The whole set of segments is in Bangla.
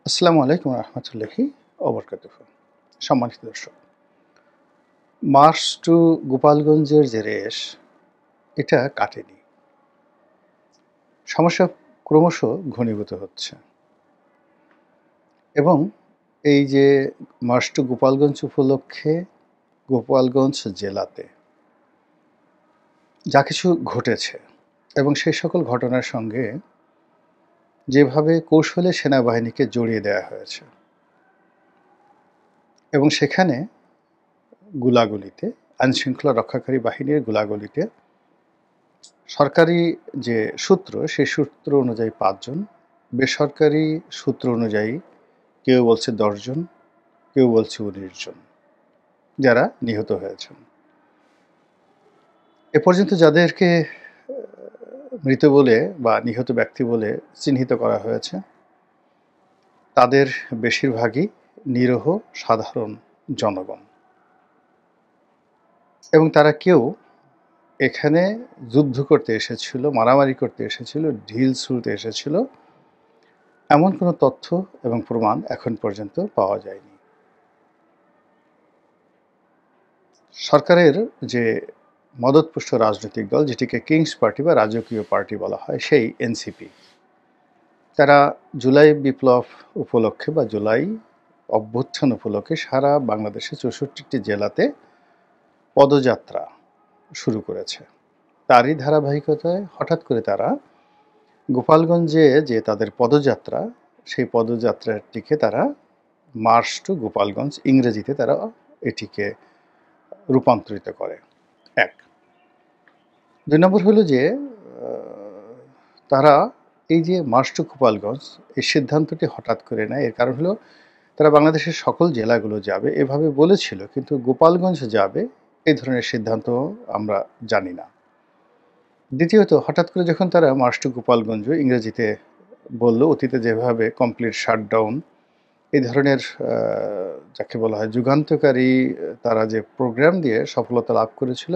আসসালামু আলাইকুম রহমতুল্লাহি ওবরকাতুহু। সম্মানিত দর্শক, মার্চ টু গোপালগঞ্জের যে রেশ, এটা কাটেনি। সমস্যা ক্রমশ ঘনীভূত হচ্ছে এবং এই যে মার্চ টু গোপালগঞ্জ উপলক্ষে গোপালগঞ্জ জেলাতে যা কিছু ঘটেছে এবং সেই সকল ঘটনার সঙ্গে যেভাবে কৌশলে সেনাবাহিনীকে জড়িয়ে দেওয়া হয়েছে এবং সেখানে গোলাগুলিতে, আইনশৃঙ্খলা রক্ষাকারী বাহিনীর গোলাগুলিতে সরকারি যে সূত্র, সেই সূত্র অনুযায়ী ৫ জন, বেসরকারি সূত্র অনুযায়ী কেউ বলছে ১০ জন, কেউ বলছে ১৯ জন যারা নিহত হয়েছেন। এ পর্যন্ত যাদেরকে মৃত বলে বা নিহত ব্যক্তি বলে চিহ্নিত করা হয়েছে, তাদের বেশিরভাগই নিরীহ সাধারণ জনগণ এবং তারা কেউ এখানে যুদ্ধ করতে এসেছিল, মারামারি করতে এসেছিল, ঢিল ছুঁড়তে এসেছিল, এমন কোনো তথ্য এবং প্রমাণ এখন পর্যন্ত পাওয়া যায়নি। সরকারের যে মদতপুষ্ট রাজনৈতিক দল, যেটিকে কিংস পার্টি বা রাজকীয় পার্টি বলা হয়, সেই এনসিপি, তারা জুলাই বিপ্লব উপলক্ষে বা জুলাই অভ্যুত্থান উপলক্ষে সারা বাংলাদেশে ৬৪টি জেলাতে পদযাত্রা শুরু করেছে। তারই ধারাবাহিকতায় হঠাৎ করে তারা গোপালগঞ্জে যে তাদের পদযাত্রা, সেই পদযাত্রাটিকে তারা মার্চ টু গোপালগঞ্জ, ইংরেজিতে তারা এটিকে রূপান্তরিত করে। ১। ২ নম্বর হলো যে তারা এই যে মার্চ টু গোপালগঞ্জ, এই সিদ্ধান্তটি হঠাৎ করে নেয়। এর কারণ হলো তারা বাংলাদেশের সকল জেলাগুলো যাবে এভাবে বলেছিল, কিন্তু গোপালগঞ্জ যাবে এই ধরনের সিদ্ধান্ত আমরা জানি না। দ্বিতীয়ত, হঠাৎ করে যখন তারা মার্চ টু গোপালগঞ্জ ইংরেজিতে বলল, অতীতে যেভাবে কমপ্লিট শাটডাউন এই ধরনের যাকে বলা হয় যুগান্তকারী তারা যে প্রোগ্রাম দিয়ে সফলতা লাভ করেছিল,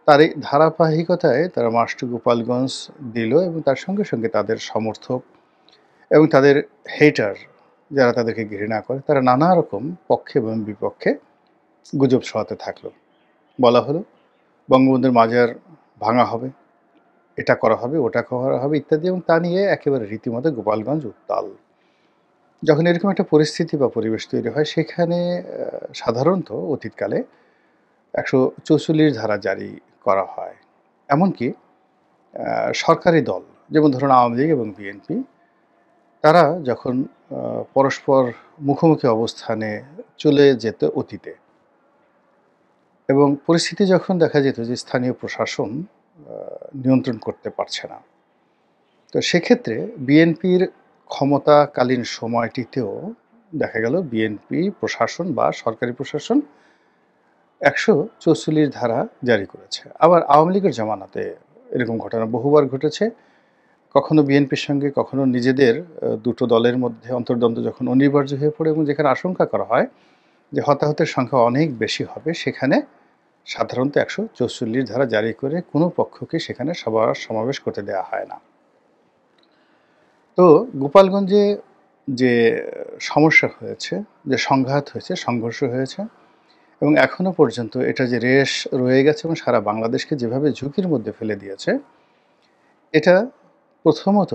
তার এই ধারাবাহিকতায় তারা মার্চ টু গোপালগঞ্জ দিল এবং তার সঙ্গে সঙ্গে তাদের সমর্থক এবং তাদের হেটার, যারা তাদেরকে ঘৃণা করে, তারা নানা রকম পক্ষে এবং বিপক্ষে গুজব ছড়াতে থাকলো। বলা হলো বঙ্গবন্ধুর মাজার ভাঙা হবে, এটা করা হবে, ওটা করা হবে ইত্যাদি, এবং তা নিয়ে একেবারে রীতিমতো গোপালগঞ্জ উত্তাল। যখন এরকম একটা পরিস্থিতি বা পরিবেশ তৈরি হয়, সেখানে সাধারণত অতীতকালে ১৪৪ ধারা জারি করা হয়। এমনকি সরকারি দল, যেমন ধরুন আওয়ামী লীগ এবং বিএনপি, তারা যখন পরস্পর মুখোমুখি অবস্থানে চলে যেত অতীতে এবং পরিস্থিতি যখন দেখা যেত যে স্থানীয় প্রশাসন নিয়ন্ত্রণ করতে পারছে না, তো সেক্ষেত্রে বিএনপির ক্ষমতাকালীন সময়টিতেও দেখা গেল বিএনপি প্রশাসন বা সরকারি প্রশাসন ১৪৪ ধারা জারি করেছে। আবার আওয়ামী লীগের জামানাতে এরকম ঘটনা বহুবার ঘটেছে। কখনো বিএনপির সঙ্গে, কখনো নিজেদের দুটো দলের মধ্যে অন্তর্দ্বন্দ্ব যখন অনিবার্য হয়ে পড়ে এবং যেখানে আশঙ্কা করা হয় যে হতাহতের সংখ্যা অনেক বেশি হবে, সেখানে সাধারণত ১৪৪ ধারা জারি করে কোনো পক্ষকে সেখানে সমাবেশ করতে দেওয়া হয় না। তো গোপালগঞ্জে যে সমস্যা হয়েছে, যে সংঘাত হয়েছে, সংঘর্ষ হয়েছে এবং এখনও পর্যন্ত এটা যে রেশ রয়ে গেছে এবং সারা বাংলাদেশকে যেভাবে ঝুঁকির মধ্যে ফেলে দিয়েছে, এটা প্রথমত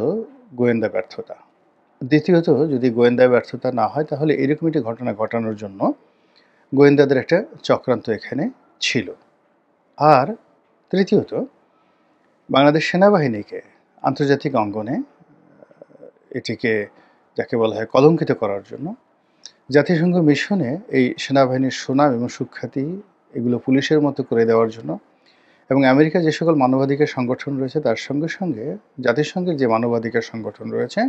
গোয়েন্দা ব্যর্থতা। দ্বিতীয়ত, যদি গোয়েন্দা ব্যর্থতা না হয়, তাহলে এরকম একটি ঘটনা ঘটানোর জন্য গোয়েন্দাদের একটা চক্রান্ত এখানে ছিল। আর তৃতীয়ত, বাংলাদেশ সেনাবাহিনীকে আন্তর্জাতিক অঙ্গনে এটিকে যাকে বলা হয় কলঙ্কিত করার জন্য, জাতিসংঘ মিশনে এই সেনাবাহিনীর সুনাম এবং সুখ্যাতি এগুলো পুলিশের মতো করে দেওয়ার জন্য এবং আমেরিকার যে সকল মানবাধিকার সংগঠন রয়েছে তার সঙ্গে সঙ্গে জাতিসংঘের যে মানবাধিকার সংগঠন রয়েছে,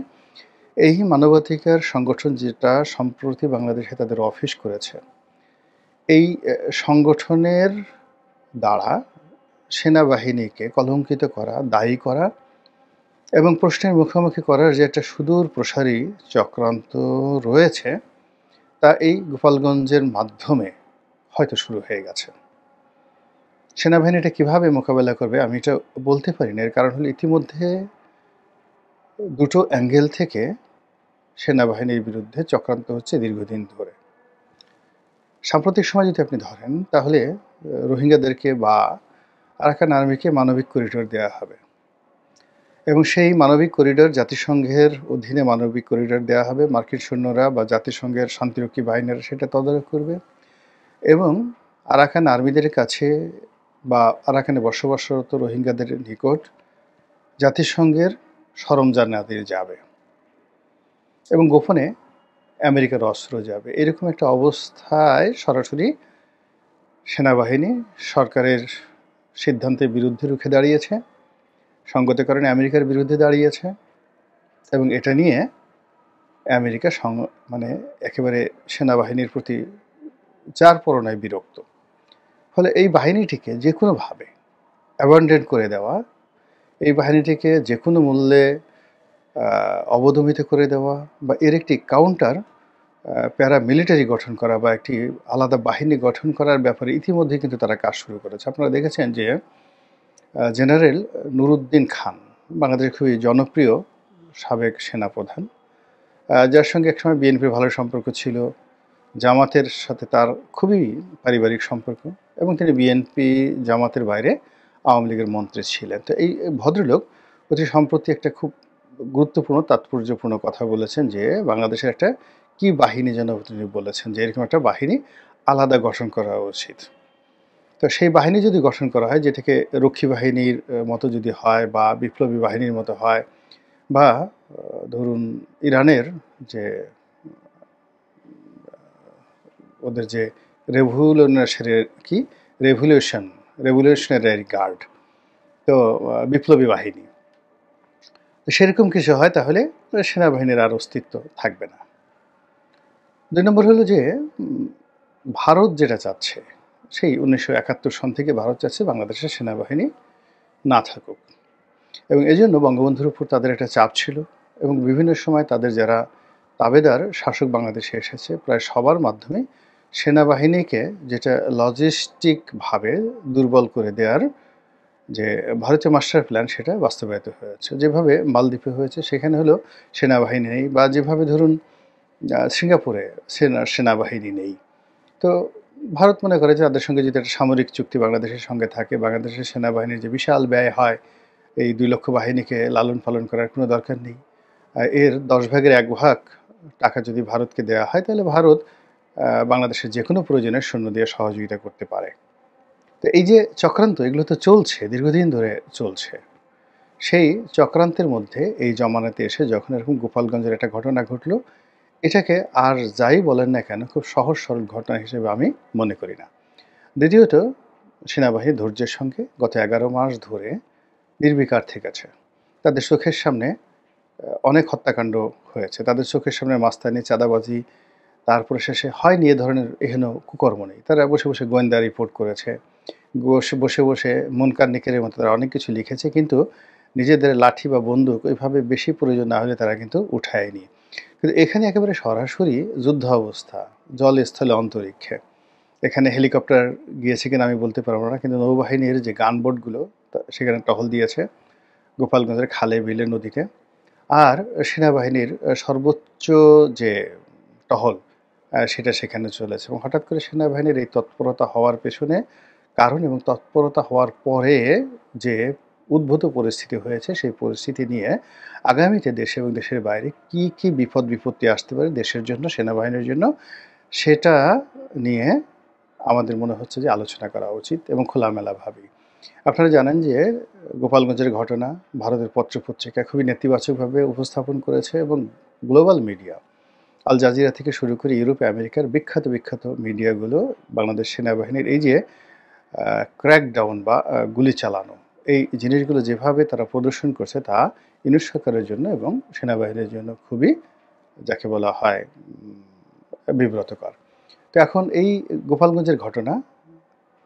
এই মানবাধিকার সংগঠন যেটা সম্প্রতি বাংলাদেশে তাদের অফিস করেছে, এই সংগঠনের দ্বারা সেনাবাহিনীকে কলঙ্কিত করা, দায়ী করা এবং প্রশ্নের মুখোমুখি করার যে একটা সুদূর প্রসারী চক্রান্ত রয়েছে, তা এই গোপালগঞ্জের মাধ্যমে হয়তো শুরু হয়ে গেছে। সেনাবাহিনী এটা কীভাবে মোকাবেলা করবে আমি এটা বলতে পারি না। এর কারণ হলো ইতিমধ্যে দুটো অ্যাঙ্গেল থেকে সেনাবাহিনীর বিরুদ্ধে চক্রান্ত হচ্ছে দীর্ঘদিন ধরে। সাম্প্রতিক সময় যদি আপনি ধরেন তাহলে রোহিঙ্গাদেরকে বা আরাকান আর্মিকে মানবিক করিডোর দেওয়া হবে এবং সেই মানবিক করিডোর জাতিসংঘের অধীনে মানবিক করিডোর দেওয়া হবে। মার্কিন সৈন্যরা বা জাতিসংঘের শান্তিরক্ষী বাহিনীরা সেটা তদারক করবে এবং আরাকান আর্মিদের কাছে বা আরাকানে বসবাসরত রোহিঙ্গাদের নিকট জাতিসংঘের সরঞ্জাম দিয়ে যাবে এবং গোপনে আমেরিকার অস্ত্র যাবে। এরকম একটা অবস্থায় সরাসরি সেনাবাহিনী সরকারের সিদ্ধান্তের বিরুদ্ধে রুখে দাঁড়িয়েছে, সঙ্গত কারণে আমেরিকার বিরুদ্ধে দাঁড়িয়েছে এবং এটা নিয়ে আমেরিকা মানে একেবারে সেনাবাহিনীর প্রতি যারপরনায় বিরক্ত। ফলে এই বাহিনীটিকে যে কোনোভাবে অ্যাবান্ডন করে দেওয়া, এই বাহিনীটিকে যে কোনো মূল্যে অবদমিত করে দেওয়া বা এর একটি কাউন্টার প্যারামিলিটারি গঠন করা বা একটি আলাদা বাহিনী গঠন করার ব্যাপারে ইতিমধ্যে কিন্তু তারা কাজ শুরু করেছে। আপনারা দেখেছেন যে জেনারেল নুরুদ্দিন খান বাংলাদেশের খুবই জনপ্রিয় সাবেক সেনাপ্রধান, যার সঙ্গে একসময় বিএনপির ভালো সম্পর্ক ছিল, জামাতের সাথে তার খুবই পারিবারিক সম্পর্ক এবং তিনি বিএনপি জামাতের বাইরে আওয়ামী লীগের মন্ত্রী ছিলেন। তো এই ভদ্রলোক অতি সম্প্রতি একটা খুব গুরুত্বপূর্ণ তাৎপর্যপূর্ণ কথা বলেছেন যে বাংলাদেশের একটা কি বাহিনী যেন তিনি বলেছেন যে এরকম একটা বাহিনী আলাদা গঠন করা উচিত। তো সেই বাহিনী যদি গঠন করা হয়, যেটাকে রক্ষী বাহিনীর মতো যদি হয় বা বিপ্লবী বাহিনীর মতো হয় বা ধরুন ইরানের যে ওদের যে রেভলিউশনারি গার্ড, তো বিপ্লবী বাহিনী সেরকম কিছু হয় তাহলে সেনাবাহিনীর আর অস্তিত্ব থাকবে না। 2 নম্বর হলো যে ভারত যেটা চাচ্ছে, সেই 1971 সন থেকে ভারত চাচ্ছে বাংলাদেশের সেনাবাহিনী না থাকুক এবং এজন্য বঙ্গবন্ধুর উপর তাদের একটা চাপ ছিল এবং বিভিন্ন সময় তাদের যারা তাবেদার শাসক বাংলাদেশে এসেছে প্রায় সবার মাধ্যমে সেনাবাহিনীকে যেটা লজিস্টিকভাবে দুর্বল করে দেওয়ার যে ভারতীয় মাস্টার প্ল্যান সেটা বাস্তবায়িত হয়েছে। যেভাবে মালদ্বীপে হয়েছে সেখানে হলো সেনাবাহিনী নেই, বা যেভাবে ধরুন সিঙ্গাপুরে সেনাবাহিনী নেই। তো ভারত মনে করে যে তাদের সঙ্গে যদি একটা সামরিক চুক্তি বাংলাদেশের সঙ্গে থাকে, বাংলাদেশের সেনাবাহিনীর যে বিশাল ব্যয় হয়, এই 2 লক্ষ বাহিনীকে লালন পালন করার কোনো দরকার নেই। এর 10 ভাগের 1 ভাগ টাকা যদি ভারতকে দেওয়া হয় তাহলে ভারত বাংলাদেশের যে কোনো প্রয়োজনে সৈন্য দিয়ে সহযোগিতা করতে পারে। তো এই যে চক্রান্ত, এগুলো তো চলছে, দীর্ঘদিন ধরে চলছে। সেই চক্রান্তের মধ্যে এই জমানাতে এসে যখন এরকম গোপালগঞ্জের একটা ঘটনা ঘটলো, এটাকে আর যাই বলেন না কেন খুব সহজ সরল ঘটনা হিসেবে আমি মনে করি না। দ্বিতীয়ত, সেনাবাহিনী ধৈর্যের সঙ্গে গত 11 মাস ধরে নির্বিকার থেকেছে। তাদের চোখের সামনে অনেক হত্যাকাণ্ড হয়েছে, তাদের চোখের সামনে মাস্তানি, চাঁদাবাজি, তারপরে শেষে হয়নি এ ধরনের এহেন কুকর্ম নেই। তারা বসে বসে গোয়েন্দা রিপোর্ট করেছে, বসে বসে মুনকার নিকিরের মতো তারা অনেক কিছু লিখেছে, কিন্তু নিজেদের লাঠি বা বন্দুক ওইভাবে বেশি প্রয়োজন না হলে তারা কিন্তু উঠায়নি। কিন্তু এখানে একেবারে সরাসরি যুদ্ধ অবস্থা, জলে স্থলে অন্তরিক্ষে। এখানে হেলিকপ্টার গিয়েছে কিনা আমি বলতে পারবো না, কিন্তু নৌবাহিনীর যে গানবোটগুলো সেখানে টহল দিয়েছে গোপালগঞ্জের খালে, বিলে, নদীতে। আর সেনাবাহিনীর সর্বোচ্চ যে টহল সেটা সেখানে চলেছে এবং হঠাৎ করে সেনাবাহিনীর এই তৎপরতা হওয়ার পেছনে কারণ এবং তৎপরতা হওয়ার পরে যে উদ্ভূত পরিস্থিতি হয়েছে, সেই পরিস্থিতি নিয়ে আগামীতে দেশে এবং দেশের বাইরে কি কি বিপদ বিপত্তি আসতে পারে দেশের জন্য, সেনাবাহিনীর জন্য, সেটা নিয়ে আমাদের মনে হচ্ছে যে আলোচনা করা উচিত এবং খোলামেলাভাবেই। আপনারা জানেন যে গোপালগঞ্জের ঘটনা ভারতের পত্রপত্রিকা খুবই নেতিবাচকভাবে উপস্থাপন করেছে এবং গ্লোবাল মিডিয়া, আল জাজিরা থেকে শুরু করে ইউরোপ, আমেরিকার বিখ্যাত বিখ্যাত মিডিয়াগুলো বাংলাদেশ সেনাবাহিনীর এই যে ক্র্যাকডাউন বা গুলি চালানো, এই জিনিসগুলো যেভাবে তারা প্রদর্শন করছে তা ইউনিট সরকারের জন্য এবং সেনাবাহিনীর জন্য খুবই, যাকে বলা হয়, বিব্রতকর। তো এখন এই গোপালগঞ্জের ঘটনা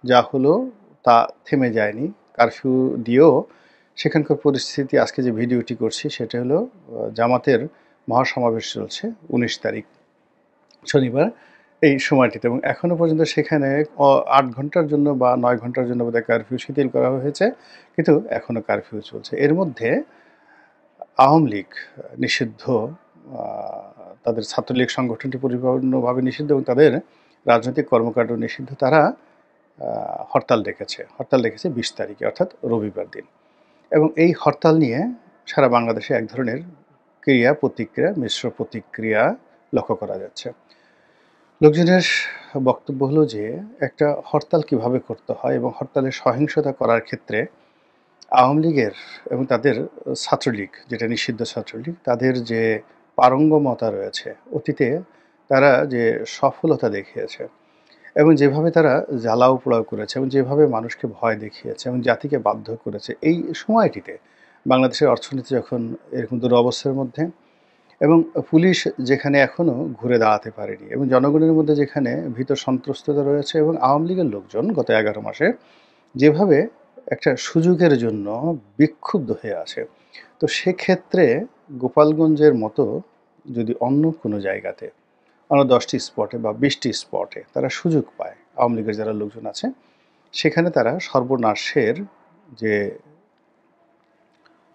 যা হলো তা থেমে যায়নি। কারফিউ দিয়েও সেখানকার পরিস্থিতি, আজকে যে ভিডিওটি করছি সেটা হলো জামাতের মহাসমাবেশ চলছে 19 তারিখ শনিবার এই সময়টিতে, এবং এখনও পর্যন্ত সেখানে 8 ঘন্টার জন্য বা 9 ঘন্টার জন্য বোধহয় কারফিউ শিথিল করা হয়েছে, কিন্তু এখনও কারফিউ চলছে। এর মধ্যে আওয়ামী লীগ নিষিদ্ধ তাদের ছাত্রলীগ সংগঠনটি পরিপূর্ণভাবে নিষিদ্ধ এবং তাদের রাজনৈতিক কর্মকাণ্ড নিষিদ্ধ। তারা হরতাল ডেকেছে 20 তারিখে, অর্থাৎ রবিবার দিন। এবং এই হরতাল নিয়ে সারা বাংলাদেশে এক ধরনের ক্রিয়া প্রতিক্রিয়া, মিশ্র প্রতিক্রিয়া লক্ষ্য করা যাচ্ছে। লোকজনের বক্তব্য হলো যে একটা হরতাল কিভাবে করতে হয় এবং হরতালের সহিংসতা করার ক্ষেত্রে আওয়ামী লীগের এবং তাদের ছাত্রলীগ, যেটা নিষিদ্ধ ছাত্রলীগ, তাদের যে পারঙ্গমতা রয়েছে, অতীতে তারা যে সফলতা দেখিয়েছে এবং যেভাবে তারা জ্বালাও পোড়াও করেছে এবং যেভাবে মানুষকে ভয় দেখিয়েছে এবং জাতিকে বাধ্য করেছে, এই সময়টিতে বাংলাদেশের অর্থনীতি যখন এরকম দুরবস্থার মধ্যে এবং পুলিশ যেখানে এখনও ঘুরে দাঁড়াতে পারেনি এবং জনগণের মধ্যে যেখানে ভীত সন্ত্রস্ততা রয়েছে এবং আওয়ামী লীগের লোকজন গত 11 মাসে যেভাবে একটা সুযোগের জন্য বিক্ষুব্ধ হয়ে আছে, তো সেক্ষেত্রে গোপালগঞ্জের মতো যদি অন্য কোনো জায়গাতে অন্য 10টি স্পটে বা 20টি স্পটে তারা সুযোগ পায়, আওয়ামী লীগের যারা লোকজন আছে, সেখানে তারা সর্বনাশের যে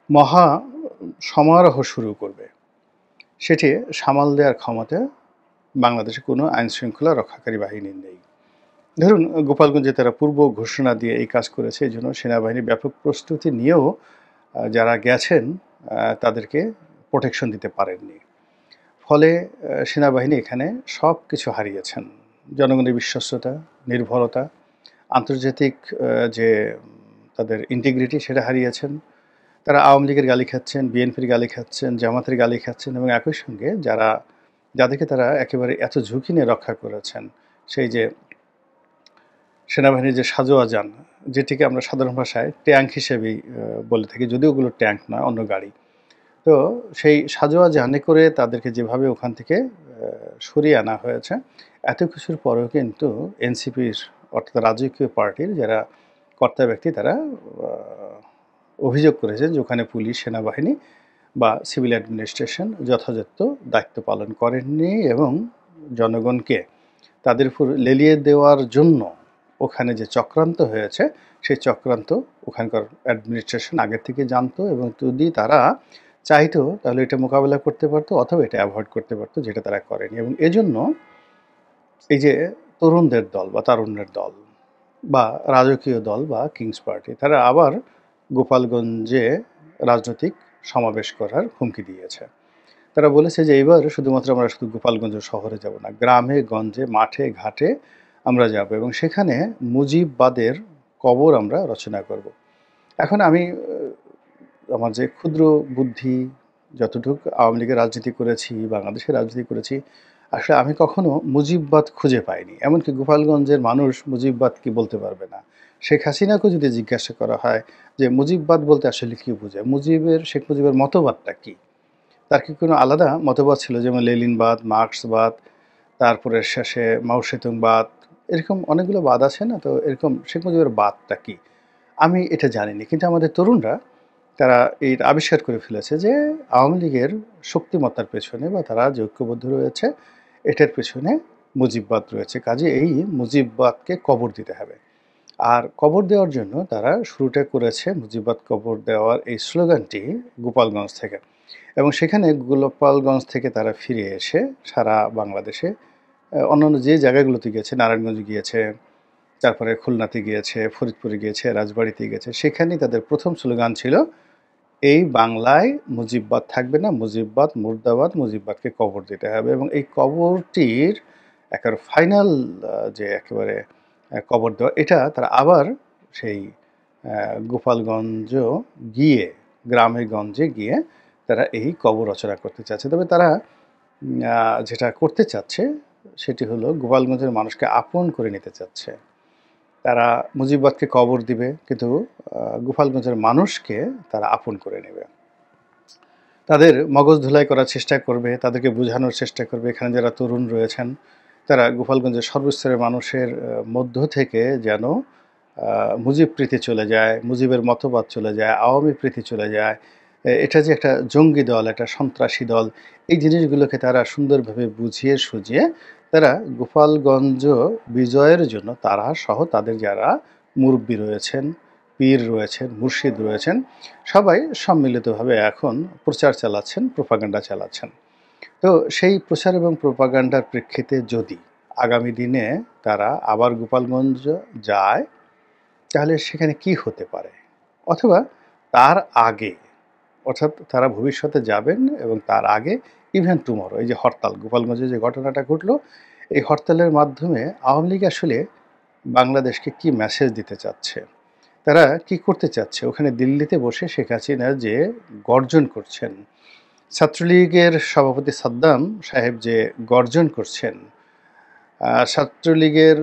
মহা সমারোহ শুরু করবে, সেটি সামাল দেওয়ার ক্ষমতা বাংলাদেশে কোনো আইনশৃঙ্খলা রক্ষাকারী বাহিনীর নেই। ধরুন, গোপালগঞ্জে তারা পূর্ব ঘোষণা দিয়ে এই কাজ করেছে, এই জন্য সেনাবাহিনী ব্যাপক প্রস্তুতি নিয়েও যারা গেছেন তাদেরকে প্রোটেকশন দিতে পারেননি। ফলে সেনাবাহিনী এখানে সব কিছু হারিয়েছেন। জনগণের বিশ্বস্ততা, নির্ভরতা, আন্তর্জাতিক যে তাদের ইন্টিগ্রিটি, সেটা হারিয়েছেন। তারা আওয়ামী লীগের গালি খাচ্ছেন, বিএনপির গালি খাচ্ছেন, জামাতের গালি খাচ্ছেন এবং একই সঙ্গে যাদেরকে তারা একেবারে এত ঝুঁকি নিয়ে রক্ষা করেছেন, সেই যে সেনাবাহিনীর যে সাজোয়া যান, যেটিকে আমরা সাধারণ ভাষায় ট্যাঙ্ক হিসেবেই বলে থাকি, যদিও ওগুলো ট্যাঙ্ক নয়, অন্য গাড়ি। তো সেই সাজোয়া যানে করে তাদেরকে যেভাবে ওখান থেকে সরিয়ে আনা হয়েছে, এত কিছুর পরেও কিন্তু এনসিপির, অর্থাৎ রাজকীয় পার্টির যারা কর্তা ব্যক্তি, তারা অভিযোগ করেছেন যে ওখানে পুলিশ, সেনাবাহিনী বা সিভিল অ্যাডমিনিস্ট্রেশন যথাযথ দায়িত্ব পালন করেননি এবং জনগণকে তাদের উপর লেলিয়ে দেওয়ার জন্য ওখানে যে চক্রান্ত হয়েছে, সেই চক্রান্ত ওখানকার অ্যাডমিনিস্ট্রেশন আগের থেকে জানতো এবং যদি তারা চাইতো তাহলে এটা মোকাবেলা করতে পারতো অথবা এটা অ্যাভয়েড করতে পারতো, যেটা তারা করেনি। এবং এজন্য এই যে তরুণদের দল বা তারুণ্যের দল বা রাজকীয় দল বা কিংস পার্টি, তারা আবার গোপালগঞ্জে রাজনৈতিক সমাবেশ করার হুমকি দিয়েছে। তারা বলেছে যে এইবার শুধুমাত্র আমরা শুধু গোপালগঞ্জ শহরে যাব না, গ্রামে গঞ্জে, মাঠে ঘাটে আমরা যাব এবং সেখানে মুজিববাদের কবর আমরা রচনা করব। এখন আমি আমার যে ক্ষুদ্র বুদ্ধি, যতটুকু আওয়ামী লীগের রাজনীতি করেছি, বাংলাদেশের রাজনীতি করেছি, আসলে আমি কখনো মুজিববাদ খুঁজে পাইনি। এমনকি গোপালগঞ্জের মানুষ মুজিববাদ কি বলতে পারবে না। শেখ হাসিনাকেও যদি জিজ্ঞাসা করা হয় যে মুজিববাদ বলতে আসলে কী বোঝায়, শেখ মুজিবের মতবাদটা কী, তার কি কোনো আলাদা মতবাদ ছিল, যেমন লেলিনবাদ, মার্ক্সবাদ, তারপরে শেষে মাও সেতুংবাদ, এরকম অনেকগুলো বাদ আছে না? তো এরকম শেখ মুজিবের বাদটা কী আমি এটা জানিনি। কিন্তু আমাদের তরুণরা তারা এইটা আবিষ্কার করে ফেলেছে যে আওয়ামী লীগের শক্তিমত্তার পেছনে বা তারা যে ঐক্যবদ্ধ রয়েছে, এটার পেছনে মুজিববাদ রয়েছে। কাজে এই মুজিববাদকে কবর দিতে হবে। আর কবর দেওয়ার জন্য তারা শুরুটা করেছে মুজিববাদ কবর দেওয়ার এই স্লোগানটি গোপালগঞ্জ থেকে। এবং সেখানে গোপালগঞ্জ থেকে তারা ফিরে এসে সারা বাংলাদেশে অন্যান্য যে জায়গাগুলোতে গিয়েছে, নারায়ণগঞ্জ গিয়েছে, তারপরে খুলনাতে গিয়েছে, ফরিদপুরে গিয়েছে, রাজবাড়িতে গিয়েছে, সেখানেই তাদের প্রথম স্লোগান ছিল এই বাংলায় মুজিববাদ থাকবে না, মুজিববাদ মুর্দাবাদ, মুজিববাদকে কবর দিতে হবে। এবং এই কবরটির একেবারে ফাইনাল যে একেবারে কবর দেওয়া, এটা তারা আবার সেই গোপালগঞ্জ গিয়ে, গ্রামে গঞ্জে গিয়ে তারা এই কবর রচনা করতে চাচ্ছে। তবে তারা যেটা করতে চাচ্ছে সেটি হলো গোপালগঞ্জের মানুষকে আপন করে নিতে চাচ্ছে। তারা মুজিববাদকে কবর দিবে, কিন্তু গোপালগঞ্জের মানুষকে তারা আপন করে নেবে। তাদের মগজ ধুলাই করার চেষ্টা করবে, তাদেরকে বোঝানোর চেষ্টা করবে। এখানে যারা তরুণ রয়েছেন, তারা গোপালগঞ্জের সর্বস্তরের মানুষের মধ্য থেকে যেন মুজিব প্রীতি চলে যায়, মুজিবের মতবাদ চলে যায়, আওয়ামী প্রীতি চলে যায়। এটা যে একটা জঙ্গি দল, একটা সন্ত্রাসী দল, এই জিনিসগুলোকে তারা সুন্দরভাবে বুঝিয়ে সুঝিয়ে তারা গোপালগঞ্জ বিজয়ের জন্য তারা সহ তাদের যারা মুরব্বী রয়েছেন, পীর রয়েছেন, মুর্শিদ রয়েছেন, সবাই সম্মিলিতভাবে এখন প্রচার চালাচ্ছেন, প্রোপাগান্ডা চালাচ্ছেন। তো সেই প্রচার এবং প্রোপাগান্ডার প্রেক্ষিতে যদি আগামী দিনে তারা আবার গোপালগঞ্জ যায়, তাহলে সেখানে কি হতে পারে? অথবা তার আগে, অর্থাৎ তারা ভবিষ্যতে যাবেন এবং তার আগে ইভেন টুমরো এই যে হরতাল, গোপালগঞ্জে যে ঘটনাটা ঘটলো, এই হরতালের মাধ্যমে আওয়ামী লীগ আসলে বাংলাদেশকে কি মেসেজ দিতে চাচ্ছে? তারা কি করতে চাচ্ছে? ওখানে দিল্লিতে বসে শেখ হাসিনা যে গর্জন করছেন, ছাত্রলীগের সভাপতি সাদ্দাম সাহেব যে গর্জন করছেন, ছাত্রলীগের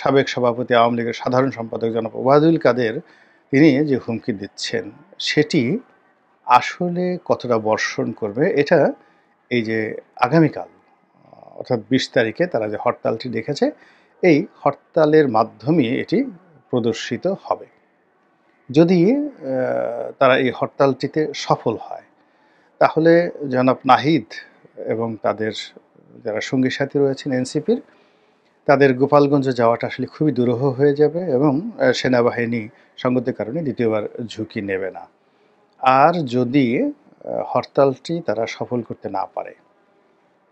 সাবেক সভাপতি, আওয়ামী লীগের সাধারণ সম্পাদক জনাব ওবায়দুল কাদের তিনি যে হুমকি দিচ্ছেন, সেটি আসলে কতটা বর্ষণ করবে, এটা এই যে আগামীকাল অর্থাৎ ২০ তারিখে তারা যে হরতালটি ডেকেছে, এই হরতালের মাধ্যমেই এটি প্রদর্শিত হবে। যদি তারা এই হরতালটিতে সফল হয়, তাহলে জনাব নাহিদ এবং তাদের যারা সঙ্গী সাথী রয়েছেন এনসিপির, তাদের গোপালগঞ্জে যাওয়াটা আসলে খুবই দুরূহ হয়ে যাবে এবং সেনাবাহিনী সঙ্গতির কারণে দ্বিতীয়বার ঝুঁকি নেবে না। আর যদি হরতালটি তারা সফল করতে না পারে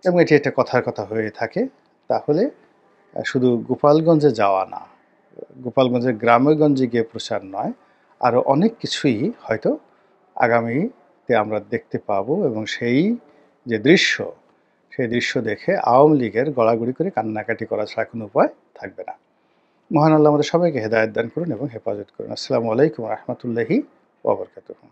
এবং এটি একটা কথার কথা হয়ে থাকে, তাহলে শুধু গোপালগঞ্জে যাওয়া না, গোপালগঞ্জের গ্রামেগঞ্জে গিয়ে প্রচার নয়, আরও অনেক কিছুই হয়তো আগামীতে আমরা দেখতে পাবো এবং সেই যে দৃশ্য, সেই দৃশ্য দেখে আওয়ামী লীগের গড়াগড়ি করে কান্নাকাটি করা ছাড়া কোনো উপায় থাকবে না। মহান আল্লাহ আমাদের সবাইকে হেদায়েত দান করুন এবং হেফাজত করুন। আসসালামু আলাইকুম রহমতুল্লাহি ওয়া বারাকাতুহু।